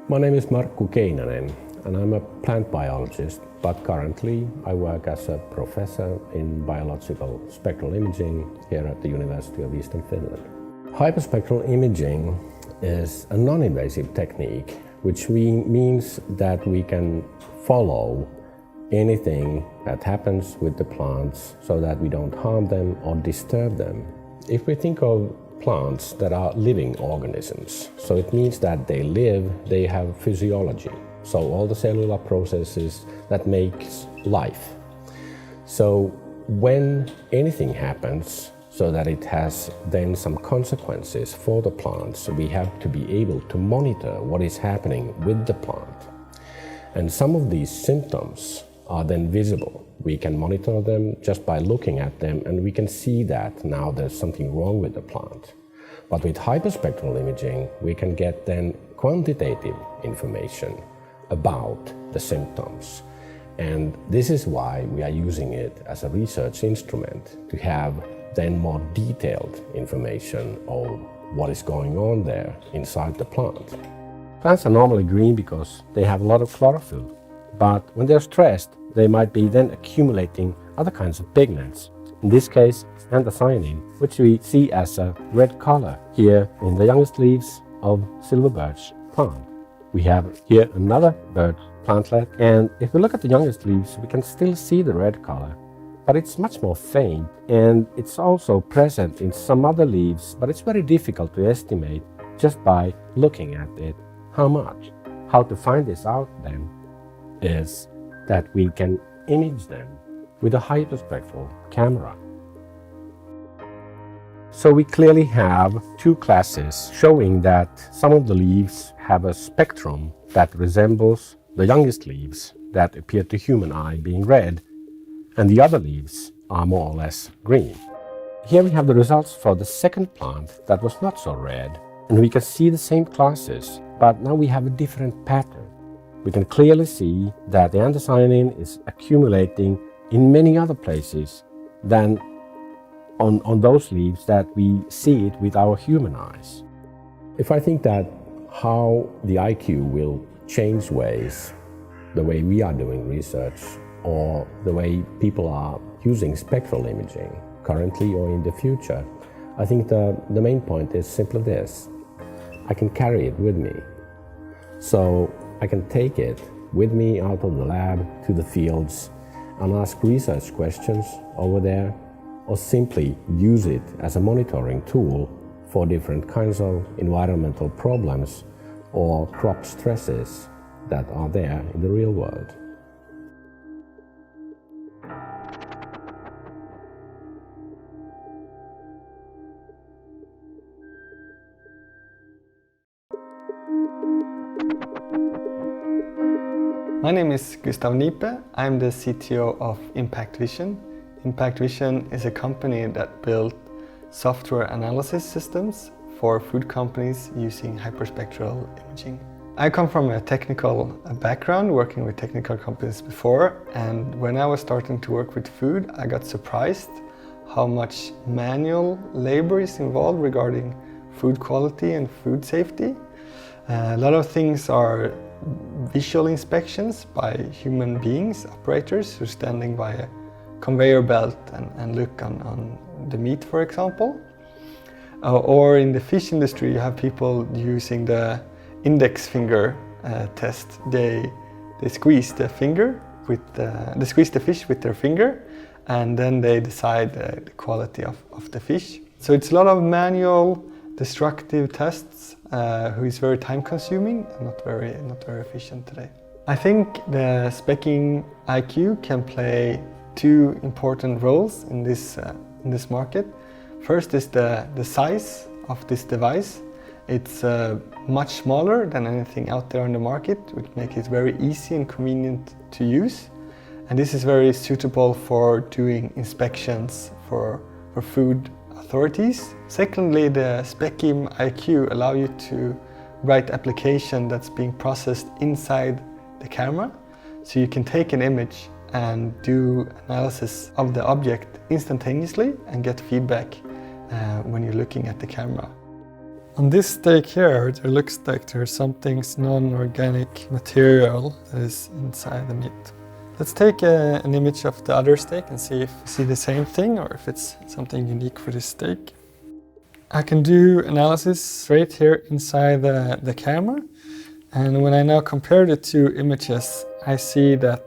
My name is Markku Keinänen, and I'm a plant biologist, but currently I work as a professor in biological spectral imaging here at the University of Eastern Finland. Hyperspectral imaging is a non-invasive technique, which means that we can follow anything that happens with the plants so that we don't harm them or disturb them. If we think of plants that are living organisms, so it means that they live, they have physiology, so all the cellular processes that makes life. So when anything happens so that it has then some consequences for the plants, we have to be able to monitor what is happening with the plant. And some of these symptoms are then visible. We can monitor them just by looking at them, and we can see that now there's something wrong with the plant. But with hyperspectral imaging, we can get then quantitative information about the symptoms. And this is why we are using it as a research instrument, to have then more detailed information of what is going on there inside the plant. Plants are normally green because they have a lot of chlorophyll, but when they're stressed, they might be then accumulating other kinds of pigments. In this case, anthocyanin, which we see as a red color here in the youngest leaves of silver birch plant. We have here another birch plantlet, and if we look at the youngest leaves, we can still see the red color, but it's much more faint, and it's also present in some other leaves, but it's very difficult to estimate just by looking at it how much. How to find this out then is that we can image them with a hyperspectral camera. So we clearly have two classes showing that some of the leaves have a spectrum that resembles the youngest leaves that appear to human eye being red, and the other leaves are more or less green. Here we have the results for the second plant that was not so red, and we can see the same classes, but now we have a different pattern. We can clearly see that the anthocyanin is accumulating in many other places than on those leaves that we see it with our human eyes. If I think that how the IQ will change ways, the way we are doing research, or the way people are using spectral imaging currently or in the future, I think the main point is simply this: I can carry it with me. So I can take it with me out of the lab to the fields and ask research questions over there, or simply use it as a monitoring tool for different kinds of environmental problems or crop stresses that are there in the real world. My name is Gustav Niepe. I'm the CTO of Impact Vision. Impact Vision is a company that built software analysis systems for food companies using hyperspectral imaging. I come from a technical background, working with technical companies before, and when I was starting to work with food, I got surprised how much manual labor is involved regarding food quality and food safety. A lot of things are visual inspections by human beings, operators who are standing by a conveyor belt and look on the meat, for example. Or in the fish industry, you have people using the index finger test. They squeeze the they squeeze the fish with their finger, and then they decide the quality of the fish. So it's a lot of manual, destructive tests, who is very time-consuming and not very efficient today. I think the Specim Iq can play two important roles in this market. First is the size of this device. It's much smaller than anything out there on the market, which makes it very easy and convenient to use. And this is very suitable for doing inspections for food authorities. Secondly, the Specim Iq allow you to write application that's being processed inside the camera. So you can take an image and do analysis of the object instantaneously and get feedback when you're looking at the camera. On this steak here, there looks like there's something non-organic material that is inside the meat. Let's take an image of the other steak and see if we see the same thing or if it's something unique for this steak. I can do analysis right here inside the camera, and when I now compare the two images, I see that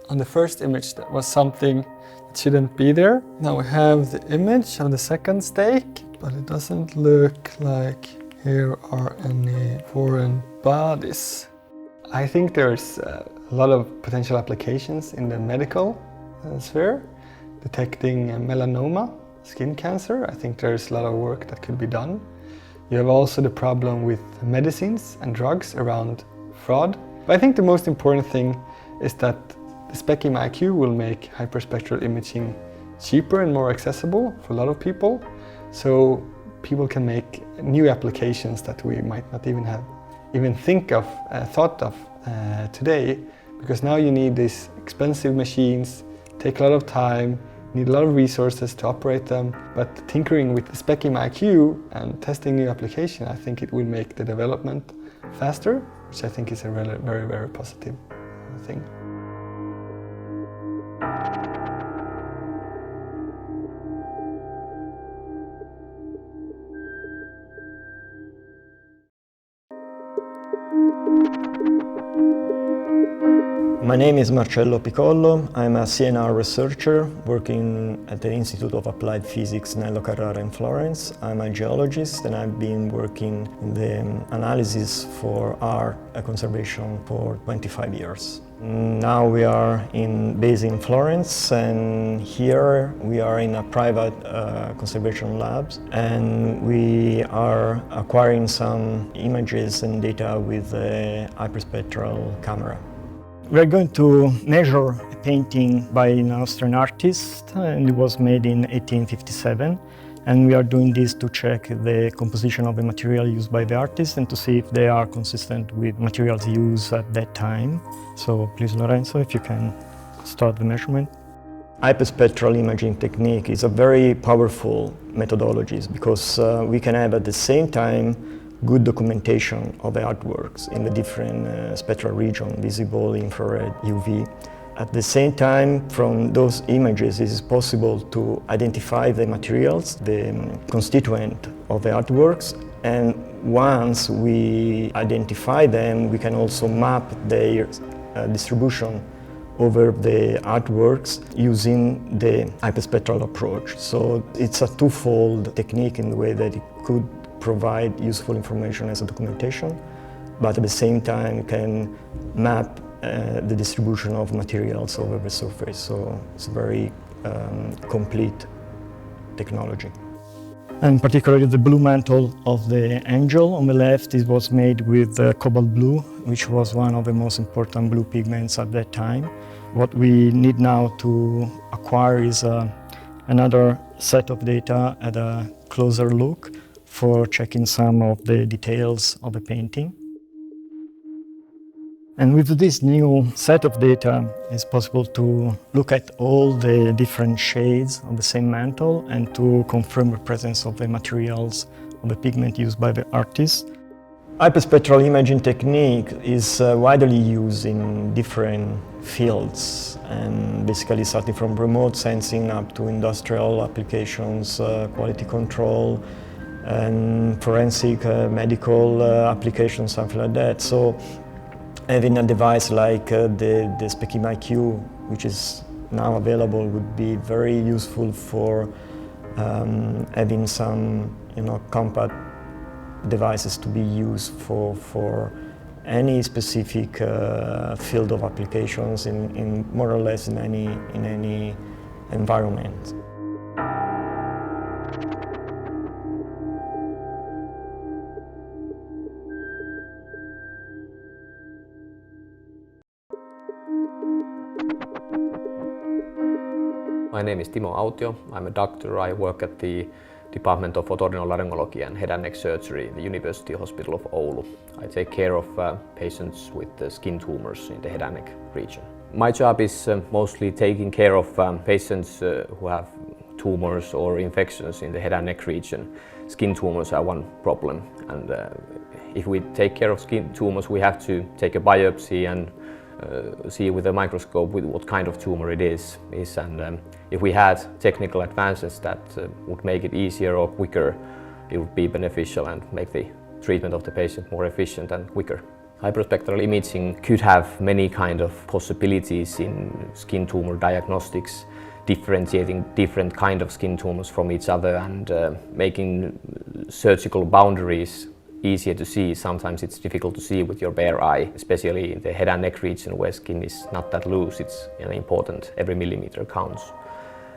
on the first image that was something that shouldn't be there. Now we have the image of the second steak, but it doesn't look like here are any foreign bodies. I think there's a lot of potential applications in the medical sphere, detecting melanoma, skin cancer. I think there's a lot of work that could be done. You have also the problem with medicines and drugs around fraud. But I think the most important thing is that the Specim Iq will make hyperspectral imaging cheaper and more accessible for a lot of people, so people can make new applications that we might not even thought of today, because now you need these expensive machines, take a lot of time, need a lot of resources to operate them. But tinkering with the Specim Iq and testing new application, I think it will make the development faster, which I think is a very, very positive thing. My name is Marcello Picollo. I'm a CNR researcher working at the Institute of Applied Physics Nello Carrara in Florence. I'm a geologist and I've been working in the analysis for art conservation for 25 years. Now we are based in Florence, and here we are in a private conservation labs, and we are acquiring some images and data with a hyperspectral camera. We are going to measure a painting by an Austrian artist, and it was made in 1857. And we are doing this to check the composition of the material used by the artist and to see if they are consistent with materials used at that time. So please, Lorenzo, if you can start the measurement. Hyperspectral imaging technique is a very powerful methodology because we can have at the same time good documentation of the artworks in the different spectral region, visible, infrared, UV. At the same time, from those images, it is possible to identify the materials, the constituent of the artworks, and once we identify them, we can also map their distribution over the artworks using the hyperspectral approach. So it's a twofold technique in the way that it could provide useful information as a documentation, but at the same time can map the distribution of materials over the surface. So it's a very complete technology. And particularly the blue mantle of the angel on the left, it was made with cobalt blue, which was one of the most important blue pigments at that time. What we need now to acquire is another set of data at a closer look for checking some of the details of the painting. And with this new set of data, it's possible to look at all the different shades of the same mantle and to confirm the presence of the materials of the pigment used by the artist. Hyperspectral imaging technique is widely used in different fields, and basically starting from remote sensing up to industrial applications, quality control, and forensic medical applications, something like that. So having a device like the Specim Iq, which is now available, would be very useful for having some, compact devices to be used for any specific field of applications in more or less in any environment. My name is Timo Autio. I'm a doctor. I work at the Department of Otorhinolaryngology and Head and Neck Surgery in the University Hospital of Oulu. I take care of patients with skin tumors in the head and neck region. My job is mostly taking care of patients who have tumors or infections in the head and neck region. Skin tumors are one problem, and if we take care of skin tumors, we have to take a biopsy and see with a microscope with what kind of tumor it is. And if we had technical advances that would make it easier or quicker, it would be beneficial and make the treatment of the patient more efficient and quicker. Hyperspectral imaging could have many kind of possibilities in skin tumor diagnostics, differentiating different kind of skin tumors from each other and making surgical boundaries easier to see. Sometimes it's difficult to see with your bare eye, especially in the head and neck region where skin is not that loose. It's important, every millimeter counts.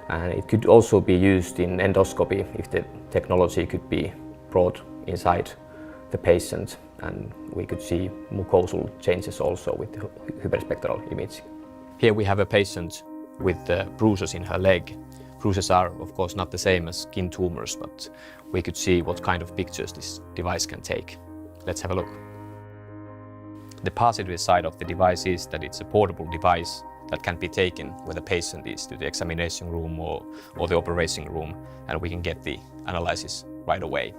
And it could also be used in endoscopy if the technology could be brought inside the patient, and we could see mucosal changes also with the hyperspectral imaging. Here we have a patient with bruises in her leg. Bruises are of course not the same as skin tumors, but we could see what kind of pictures this device can take. Let's have a look. The positive side of the device is that it's a portable device that can be taken where the patient is to the examination room or the operation room, and we can get the analysis right away.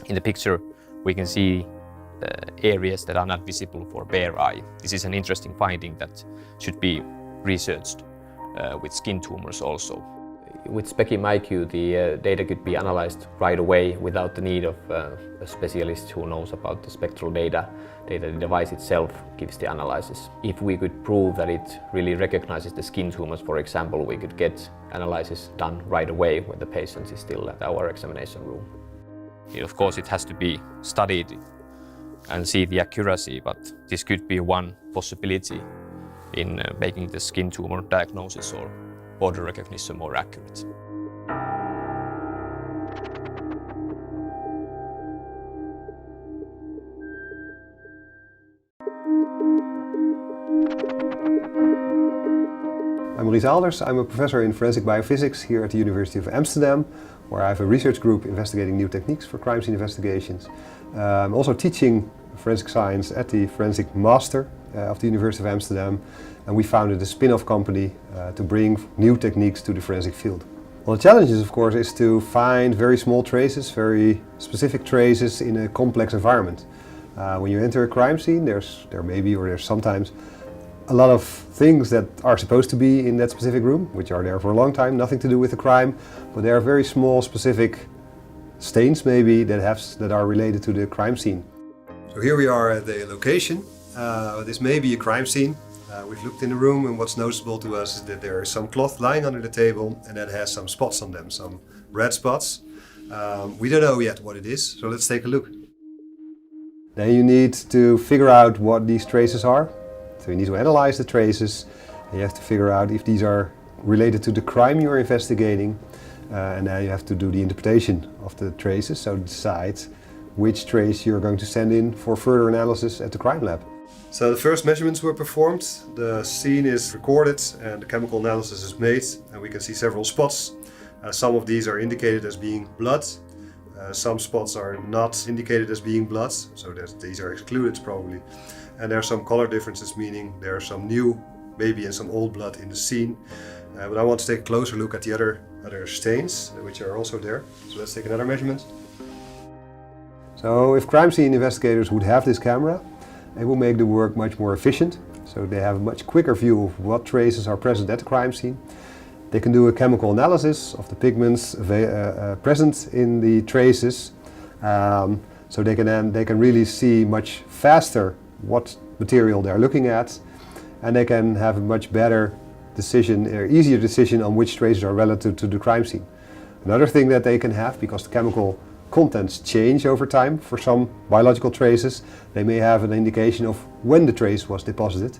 In the picture we can see areas that are not visible for bare eye. This is an interesting finding that should be researched with skin tumors also. With Specim Iq, the data could be analyzed right away without the need of a specialist who knows about the spectral data. The device itself gives the analysis. If we could prove that it really recognizes the skin tumors, for example, we could get analysis done right away when the patient is still at our examination room. Of course, it has to be studied and see the accuracy, but this could be one possibility in making the skin tumor diagnosis or border recognition more accurate. I'm Maurice Alders. I'm a professor in forensic biophysics here at the University of Amsterdam, where I have a research group investigating new techniques for crime scene investigations. I'm also teaching forensic science at the Forensic Master of the University of Amsterdam, and we founded a spin-off company to bring new techniques to the forensic field. Well, the challenge is, of course, is to find very small traces, very specific traces in a complex environment. When you enter a crime scene, there's sometimes a lot of things that are supposed to be in that specific room, which are there for a long time, nothing to do with the crime, but there are very small specific stains maybe that are related to the crime scene. So here we are at the location. This may be a crime scene. We've looked in the room, and what's noticeable to us is that there is some cloth lying under the table and that has some spots on them, some red spots. We don't know yet what it is, so let's take a look. Then you need to figure out what these traces are. So you need to analyze the traces, and you have to figure out if these are related to the crime you're investigating, and then you have to do the interpretation of the traces, so decide which trace you're going to send in for further analysis at the crime lab. So the first measurements were performed, the scene is recorded and the chemical analysis is made, and we can see several spots. Some of these are indicated as being blood, some spots are not indicated as being blood, so these are excluded probably. And there are some color differences, meaning there are some new, maybe and some old blood in the scene. But I want to take a closer look at the other stains, which are also there. So let's take another measurement. So if crime scene investigators would have this camera, it will make the work much more efficient. So they have a much quicker view of what traces are present at the crime scene. They can do a chemical analysis of the pigments present in the traces. So they can really see much faster what material they're looking at, and they can have a much better decision, or easier decision on which traces are relative to the crime scene. Another thing that they can have, because the chemical contents change over time for some biological traces, they may have an indication of when the trace was deposited.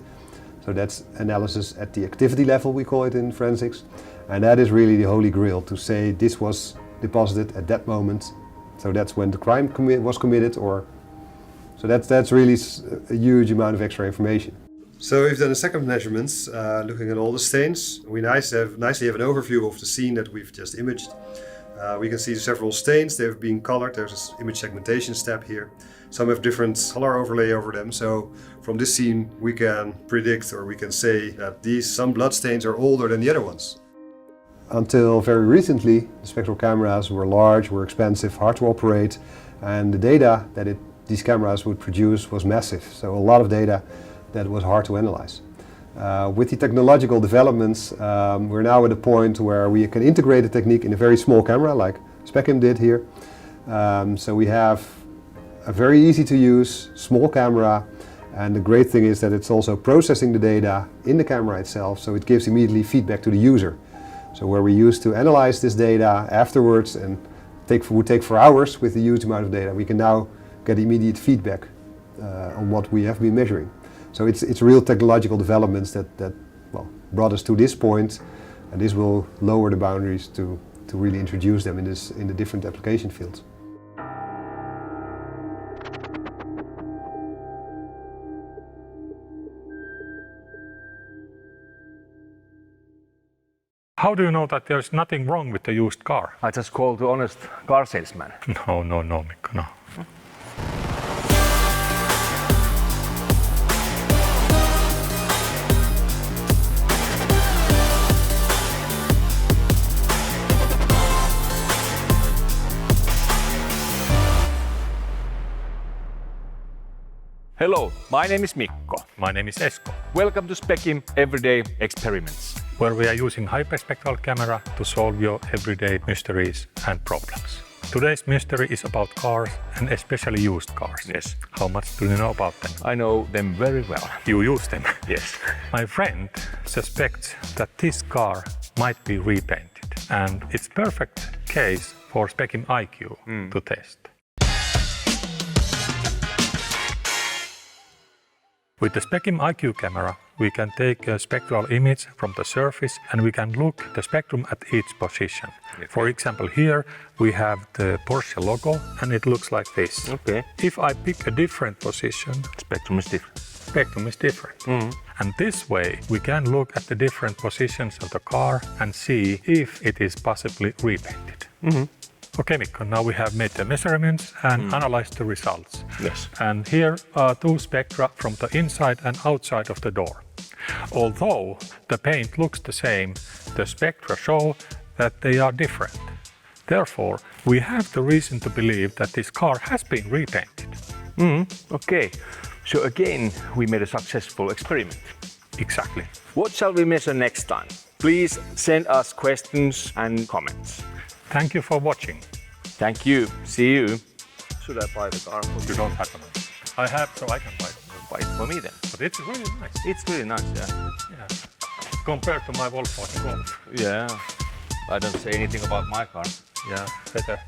So that's analysis at the activity level, we call it in forensics, and that is really the holy grail, to say this was deposited at that moment. So that's when the crime was committed, or so that's really a huge amount of extra information. So we've done a second measurements, looking at all the stains. We nicely have an overview of the scene that we've just imaged. We can see several stains, they've been colored. There's this image segmentation step here. Some have different color overlay over them. So from this scene we can predict, or we can say that some blood stains are older than the other ones. until very recently, the spectral cameras were large, were expensive, hard to operate, and the data that these cameras would produce was massive. So a lot of data that was hard to analyze. With the technological developments, we're now at a point where we can integrate the technique in a very small camera, like Specim did here. So we have a very easy to use, small camera, and the great thing is that it's also processing the data in the camera itself, so it gives immediately feedback to the user. So where we used to analyze this data afterwards and would take for hours with the huge amount of data, we can now get immediate feedback on what we have been measuring. So it's real technological developments that brought us to this point, and this will lower the boundaries to really introduce them in the different application fields. How do you know that there's nothing wrong with the used car? I just called the honest car salesman. No, Mikko, no. Hello, my name is Mikko. My name is Esko, Welcome to Specim Everyday Experiments. where we are using hyperspectral camera to solve your everyday mysteries and problems. Today's mystery is about cars, and especially used cars. Yes. How much do you know about them? I know them very well. You use them. Yes. My friend suspects that this car might be repainted, and it's perfect case for Specim Iq to test. With the Specim Iq camera, we can take a spectral image from the surface and we can look the spectrum at each position. Okay. For example, here we have the Porsche logo and it looks like this. Okay. If I pick a different position, Spectrum is different. spectrum is different. And this way we can look at the different positions of the car and see if it is possibly repainted. Okay, Mikko, now we have made the measurements and analyzed the results. Yes. And here are two spectra from the inside and outside of the door. Although the paint looks the same, the spectra show that they are different. Therefore, we have the reason to believe that this car has been repainted. Okay. So again, we made a successful experiment. Exactly. What shall we measure next time? Please send us questions and comments. Thank you for watching. Thank you. See you. Should I buy the car? You don't have one. I have, so I can buy it. Buy it for me then. But it's really nice. It's really nice, yeah. Yeah. Compared to my Volkswagen Golf. Yeah. I don't say anything about my car. Yeah, better.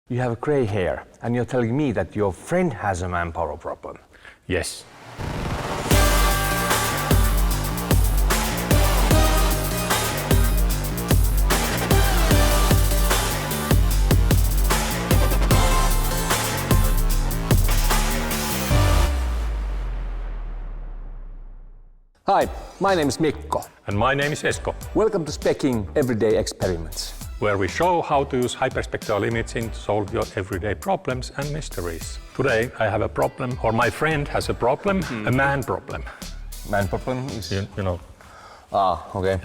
You have grey hair, and you're telling me that your friend has a manpower problem. Yes. Hi, my name is Mikko. And my name is Esko, Welcome to Specim Everyday Experiments. where we show how to use hyperspectral imaging to solve your everyday problems and mysteries. Today I have a problem, or my friend has a problem, a man problem. Man problem is... You know. Okay.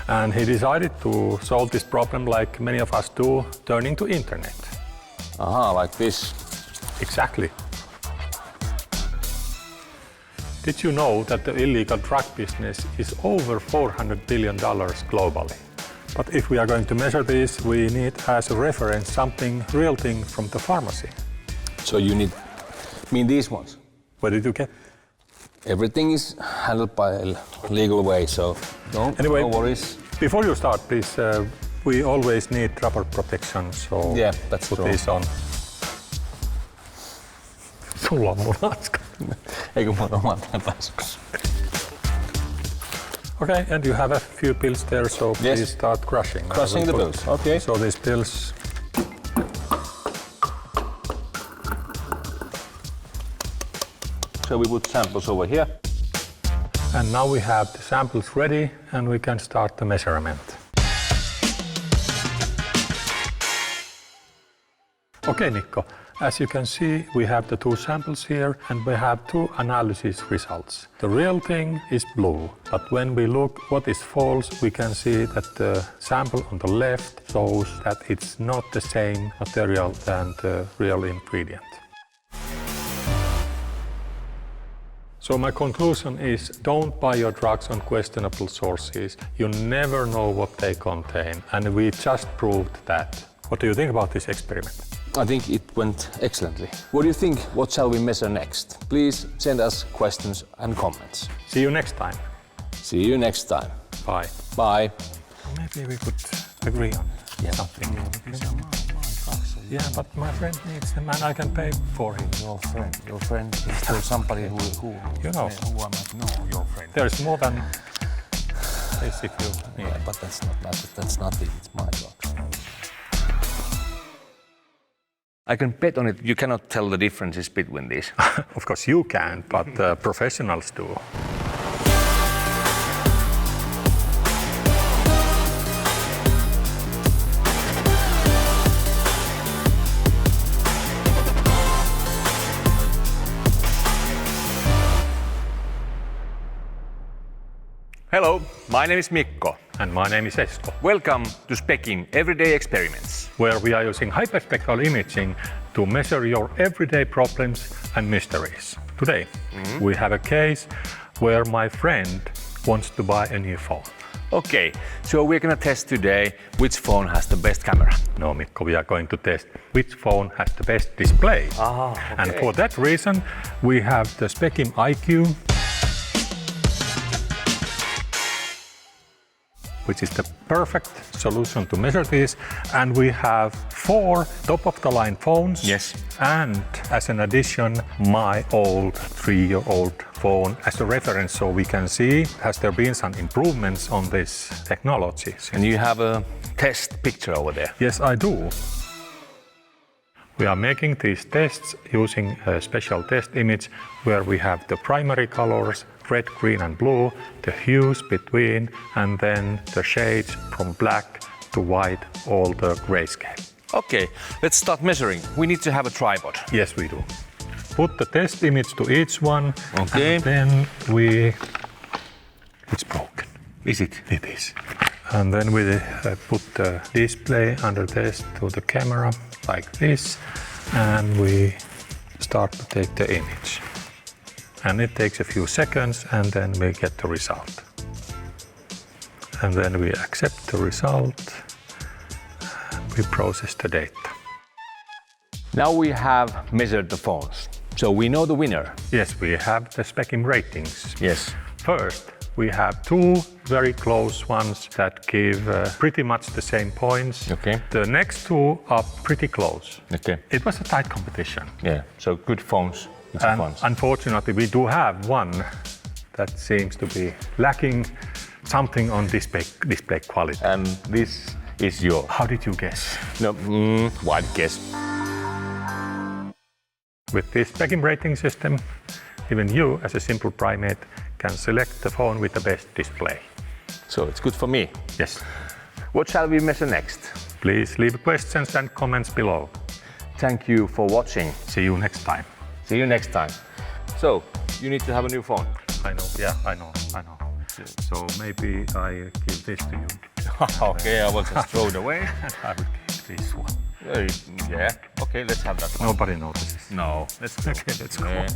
And he decided to solve this problem like many of us do, turning to internet. Like this. Exactly. Did you know that the illegal drug business is over $400 billion globally? But if we are going to measure this, we need as a reference something, real thing from the pharmacy. So you mean these ones? Where did you get? Everything is handled by a legal way, so no worries. Before you start, please, we always need rubber protection, so Yeah, that's put true. these on. Sulla on mun hanska. Eikö mä oon tämän taskussa? Okay, and you have a few pills there, so Yes. please start crushing. I Crushing will the put- pills, okay. So these pills. So we put samples over here. And now we have the samples ready and we can start the measurement. Okay, Mikko, as you can see, we have the two samples here and we have two analysis results. The real thing is blue, but when we look what is false, we can see that the sample on the left shows that it's not the same material than the real ingredient. So my conclusion is don't buy your drugs on questionable sources. You never know what they contain, and we just proved that. What do you think about this experiment? I think it went excellently. What do you think? What shall we measure next? Please send us questions and comments. See you next time. See you next time. Bye. Bye. Maybe we could agree on something. Yeah, but my friend needs them and I can pay for him. Your friend is still somebody who You know. who I might know, your friend. There's more than this if you need. Yeah, but that's not it. It's my dog. I can bet on it. You cannot tell the differences between these. Of course you can't, but professionals do. Hello, my name is Mikko. And my name is Esko, Welcome to Specim Everyday Experiments. where we are using hyperspectral imaging to measure your everyday problems and mysteries. Today, we have a case where my friend wants to buy a new phone. Okay, so we're gonna test today which phone has the best camera. No, Mikko, we are going to test which phone has the best display. And for that reason, we have the Specim Iq, which is the perfect solution to measure this. And we have 4 top-of-the-line phones. Yes. And as an addition, my old 3-year-old phone as a reference, so we can see has there been some improvements on this technology. And you have a test picture over there. Yes, I do. We are making these tests using a special test image where we have the primary colors, red, green and blue, the hues between, and then the shades from black to white, all the grayscale. Okay, let's start measuring. We need to have a tripod. Yes, we do. Put the test image to each one, Okay. and then it's broken. Is it? It is. And then we put the display under test to the camera like this, and we start to take the image. And it takes a few seconds, and then we get the result. And then we accept the result, and we process the data. Now we have measured the phones. So we know the winner. Yes, we have the Specim ratings. Yes. First, we have 2 very close ones that give pretty much the same points. Okay. The next 2 are pretty close. Okay. It was a tight competition. Yeah, so good phones. Good And phones. unfortunately, we do have one that seems to be lacking something on display quality. And this is your. How did you guess? No, wild guess. With this Specim rating system, even you, as a simple primate, can select the phone with the best display. So it's good for me. Yes. What shall we measure next? Please leave questions and comments below. Thank you for watching. See you next time. See you next time. So, you need to have a new phone. I know, yeah, I know. So maybe I give this to you. Okay, I will just throw it away. And I will give this one. Yeah, okay, let's have that one. Nobody notices. No, let's go. Okay, let's go. Yeah.